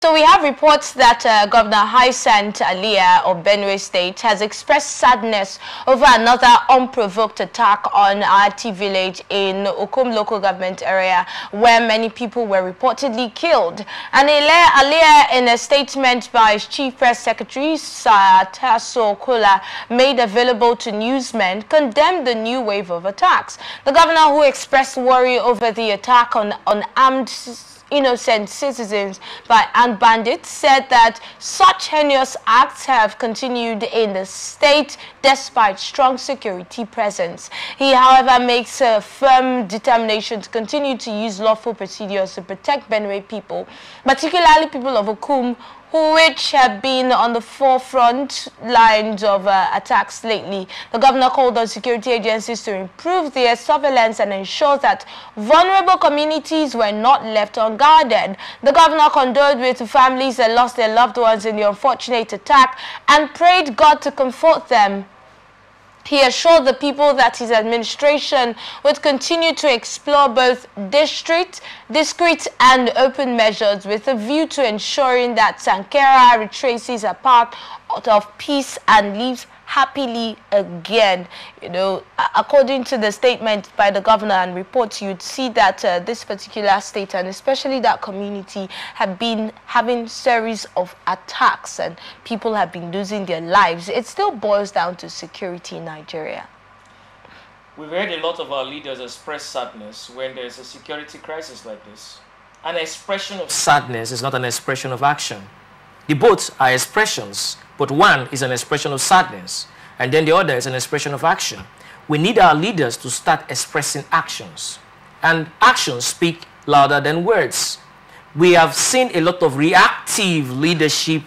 So we have reports that Governor Hyacinth Alia of Benue State has expressed sadness over another unprovoked attack on Ayati Village in Ukum Local Government Area, where many people were reportedly killed. And Alia, in a statement by his Chief Press Secretary, Taso Kula, made available to newsmen, condemned the new wave of attacks. The governor, who expressed worry over the attack on armed innocent citizens by armed bandits, said that such heinous acts have continued in the state despite strong security presence. He, however, makes a firm determination to continue to use lawful procedures to protect Benue people, particularly people of Ukum, which have been on the forefront lines of attacks lately. The governor called on security agencies to improve their surveillance and ensure that vulnerable communities were not left unguarded. The governor condoled with the families that lost their loved ones in the unfortunate attack and prayed God to comfort them. He assured the people that his administration would continue to explore both discreet and open measures with a view to ensuring that Sankera retraces a path of peace and lives happily again. You know, according to the statement by the governor and reports, you'd see that this particular state and especially that community have been having series of attacks and people have been losing their lives. It still boils down to security in Nigeria. We've heard a lot of our leaders express sadness when there's a security crisis like this. An expression of sadness is not an expression of action. The both are expressions, but one is an expression of sadness, and then the other is an expression of action. We need our leaders to start expressing actions, and actions speak louder than words. We have seen a lot of reactive leadership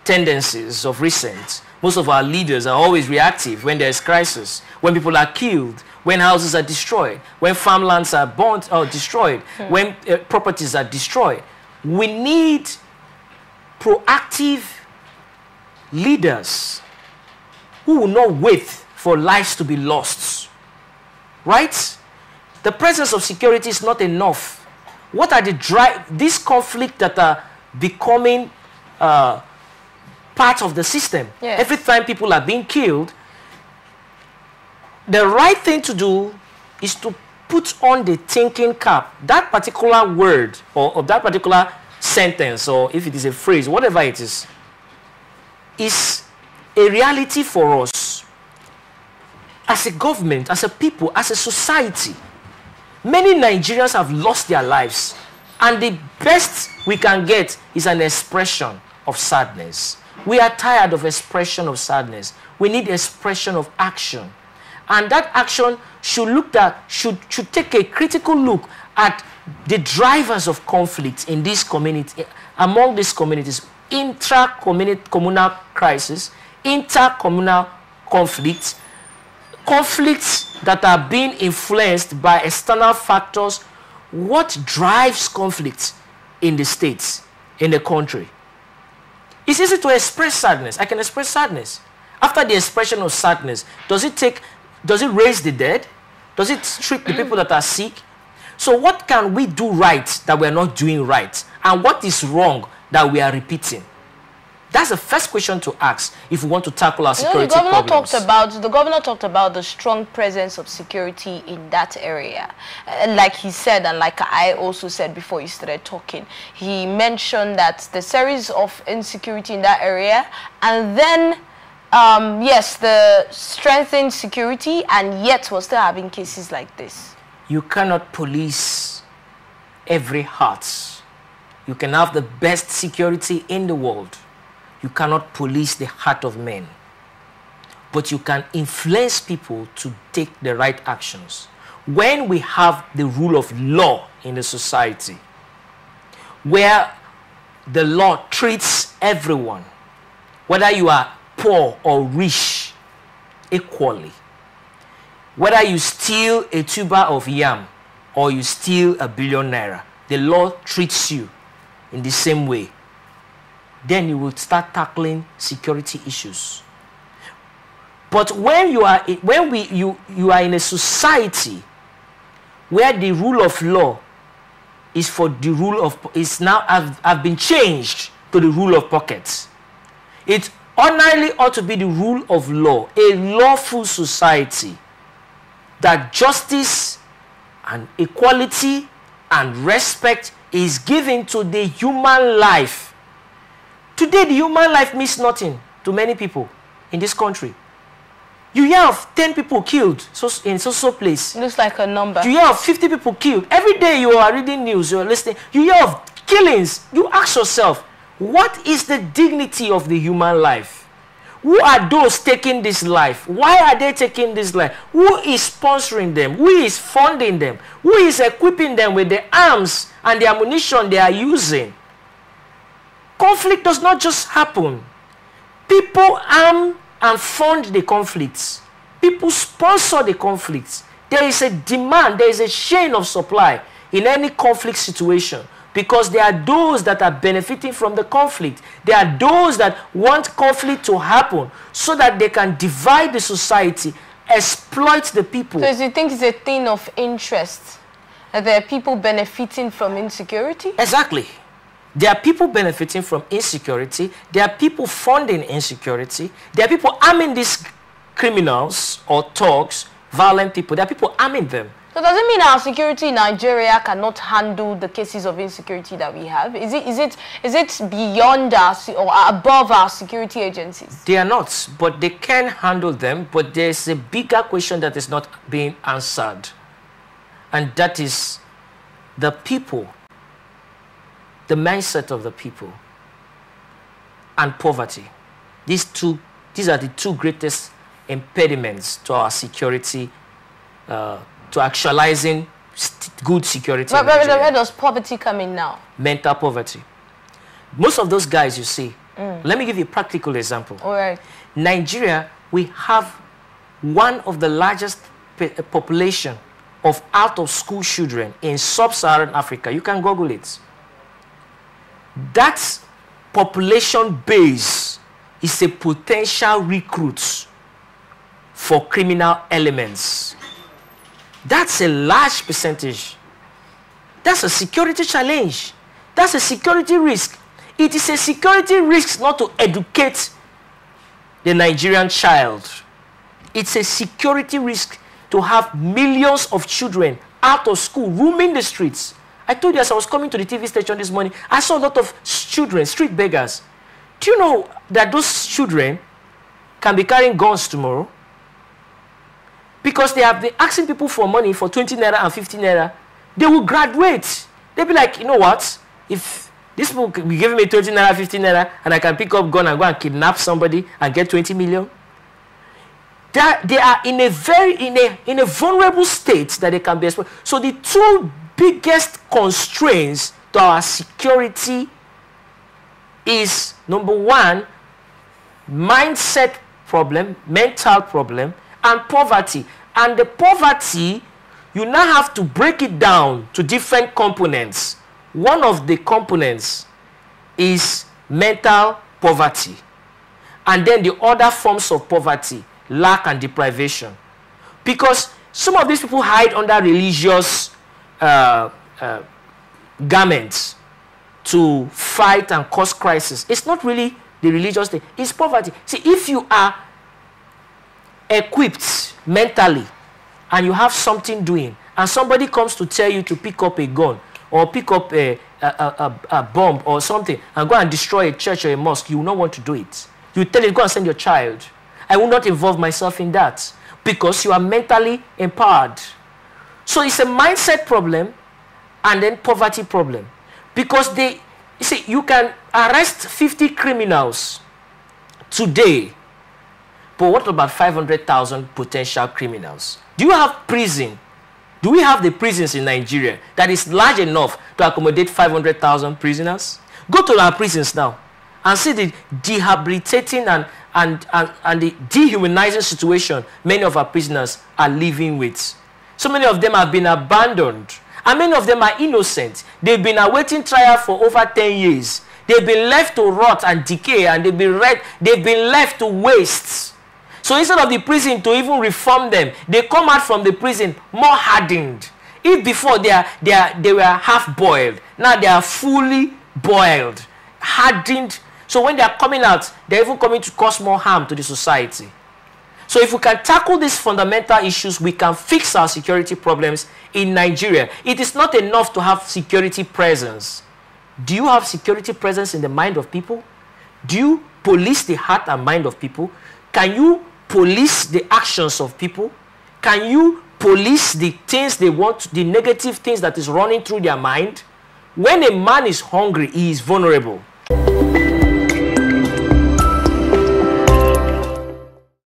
tendencies of recent. Most of our leaders are always reactive when there is crisis, when people are killed, when houses are destroyed, when farmlands are burnt or destroyed, when properties are destroyed. We need proactive leaders who will not wait for lives to be lost. Right? The presence of security is not enough. What are these conflicts that are becoming part of the system? Yes. Every time people are being killed, the right thing to do is to put on the thinking cap. That particular word or that particular sentence, or if it is a phrase, whatever it is a reality for us as a government, as a people, as a society. Many Nigerians have lost their lives, and the best we can get is an expression of sadness. We are tired of expression of sadness. We need expression of action, and that action should take a critical look at the drivers of conflict in this community, among these communities, intra-communal crisis, intercommunal conflicts, conflicts that are being influenced by external factors. What drives conflicts in the states, in the country? It's easy to express sadness. I can express sadness. After the expression of sadness, does it raise the dead? Does it treat the people that are sick? So what can we do right that we're not doing right? And what is wrong that we are repeating? That's the first question to ask if we want to tackle our security problems. The governor talked about the strong presence of security in that area. Like he said, and like I also said before you started talking, he mentioned that the series of insecurity in that area, and then yes, the strengthened security, and yet we're still having cases like this. You cannot police every heart. You can have the best security in the world. You cannot police the heart of men. But you can influence people to take the right actions. When we have the rule of law in the society, where the law treats everyone, whether you are poor or rich, equally, whether you steal a tuber of yam or you steal $1 billion naira, the law treats you in the same way. Then you will start tackling security issues. But when you are in a society where the rule of law is for the rule of, is now have been changed to the rule of pockets. It ordinarily ought to be the rule of law, a lawful society, that justice and equality and respect is given to the human life. Today, the human life means nothing to many people in this country. You hear of 10 people killed in so place. Looks like a number. You hear of 50 people killed. Every day you are reading news, you are listening. You hear of killings. You ask yourself, what is the dignity of the human life? Who are those taking this life? Why are they taking this life? Who is sponsoring them? Who is funding them? Who is equipping them with the arms and the ammunition they are using? Conflict does not just happen. People arm and fund the conflicts. People sponsor the conflicts. There is a demand, there is a chain of supply in any conflict situation, because there are those that are benefiting from the conflict. There are those that want conflict to happen so that they can divide the society, exploit the people. So you think it's a thing of interest? That there are people benefiting from insecurity? Exactly. There are people benefiting from insecurity. There are people funding insecurity. There are people arming these criminals or thugs, violent people. There are people arming them. So does it mean our security in Nigeria cannot handle the cases of insecurity that we have? Is it beyond us or above our security agencies? They are not, but they can handle them. But there's a bigger question that is not being answered. And that is the people, the mindset of the people, and poverty. These are the two greatest impediments to our security, to actualizing good security. But where does poverty come in now? Mental poverty. Most of those guys you see, let me give you a practical example. All right. Nigeria, we have one of the largest population of out-of-school children in sub-Saharan Africa. You can Google it. That population base is a potential recruit for criminal elements. That's a large percentage. That's a security challenge. That's a security risk. It is a security risk not to educate the Nigerian child. It's a security risk to have millions of children out of school, roaming the streets. I told you as I was coming to the TV station this morning, I saw a lot of children, street beggars. Do you know that those children can be carrying guns tomorrow? Because they have been asking people for money for 20 naira and 50 naira. They will graduate. They'll be like, you know what? If this people will be giving me 20 naira, 50 naira, and I can pick up gun and go and kidnap somebody and get 20 million. They are in a vulnerable state that they can be exposed. So the two biggest constraints to our security is, number one, mindset problem, mental problem, and poverty. And the poverty, you now have to break it down to different components. One of the components is mental poverty. And then the other forms of poverty, lack and deprivation. Because some of these people hide under religious garments to fight and cause crisis. It's not really the religious thing. It's poverty. See, if you are equipped mentally and you have something doing, and somebody comes to tell you to pick up a gun or pick up a bomb or something and go and destroy a church or a mosque, you will not want to do it. You tell it, go and send your child. I will not involve myself in that, because you are mentally empowered. So it's a mindset problem and then poverty problem. Because you see, you can arrest 50 criminals today, but what about 500,000 potential criminals? Do you have prison? Do we have the prisons in Nigeria that is large enough to accommodate 500,000 prisoners? Go to our prisons now and see the debilitating and the dehumanizing situation many of our prisoners are living with. So many of them have been abandoned, and many of them are innocent. They've been awaiting trial for over 10 years. They've been left to rot and decay, and they've been left to waste. So instead of the prison to even reform them, they come out from the prison more hardened. If before they were half-boiled, now they are fully boiled. hardened. So when they are coming out, they're even coming to cause more harm to the society. So if we can tackle these fundamental issues, we can fix our security problems in Nigeria. It is not enough to have security presence. Do you have security presence in the mind of people? Do you police the heart and mind of people? Can you police the actions of people? Can you police the things they want, the negative things that is running through their mind? When a man is hungry, he is vulnerable.